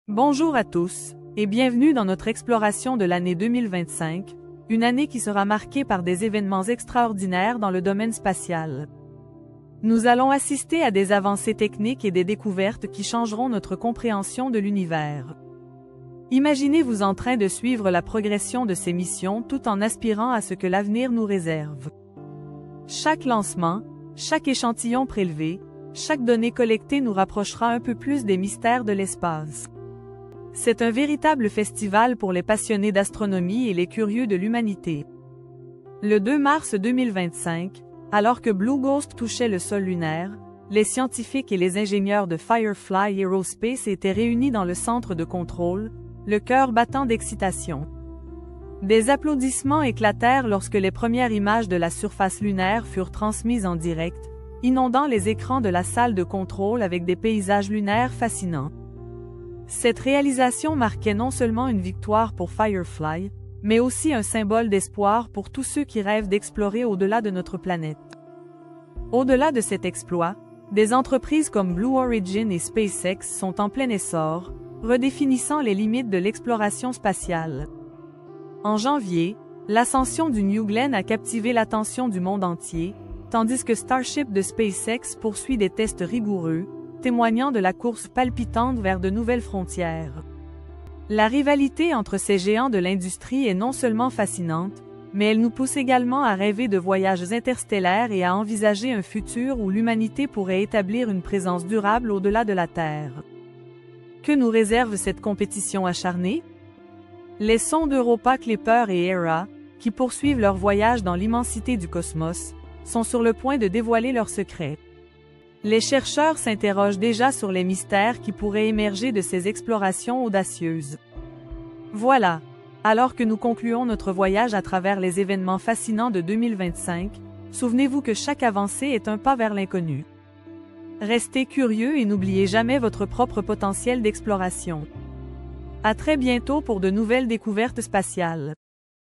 Bonjour à tous, et bienvenue dans notre exploration de l'année 2025, une année qui sera marquée par des événements extraordinaires dans le domaine spatial. Nous allons assister à des avancées techniques et des découvertes qui changeront notre compréhension de l'univers. Imaginez-vous en train de suivre la progression de ces missions tout en aspirant à ce que l'avenir nous réserve. Chaque lancement, chaque échantillon prélevé, chaque donnée collectée nous rapprochera un peu plus des mystères de l'espace. C'est un véritable festival pour les passionnés d'astronomie et les curieux de l'humanité. Le 2 mars 2025, alors que Blue Ghost touchait le sol lunaire, les scientifiques et les ingénieurs de Firefly Aerospace étaient réunis dans le centre de contrôle, le cœur battant d'excitation. Des applaudissements éclatèrent lorsque les premières images de la surface lunaire furent transmises en direct, inondant les écrans de la salle de contrôle avec des paysages lunaires fascinants. Cette réalisation marquait non seulement une victoire pour Firefly, mais aussi un symbole d'espoir pour tous ceux qui rêvent d'explorer au-delà de notre planète. Au-delà de cet exploit, des entreprises comme Blue Origin et SpaceX sont en plein essor, redéfinissant les limites de l'exploration spatiale. En janvier, l'ascension du New Glenn a captivé l'attention du monde entier, tandis que Starship de SpaceX poursuit des tests rigoureux, témoignant de la course palpitante vers de nouvelles frontières. La rivalité entre ces géants de l'industrie est non seulement fascinante, mais elle nous pousse également à rêver de voyages interstellaires et à envisager un futur où l'humanité pourrait établir une présence durable au-delà de la Terre. Que nous réserve cette compétition acharnée? Les sondes Europa Clipper et Hera, qui poursuivent leur voyage dans l'immensité du cosmos, sont sur le point de dévoiler leurs secrets. Les chercheurs s'interrogent déjà sur les mystères qui pourraient émerger de ces explorations audacieuses. Voilà, alors que nous concluons notre voyage à travers les événements fascinants de 2025, souvenez-vous que chaque avancée est un pas vers l'inconnu. Restez curieux et n'oubliez jamais votre propre potentiel d'exploration. À très bientôt pour de nouvelles découvertes spatiales.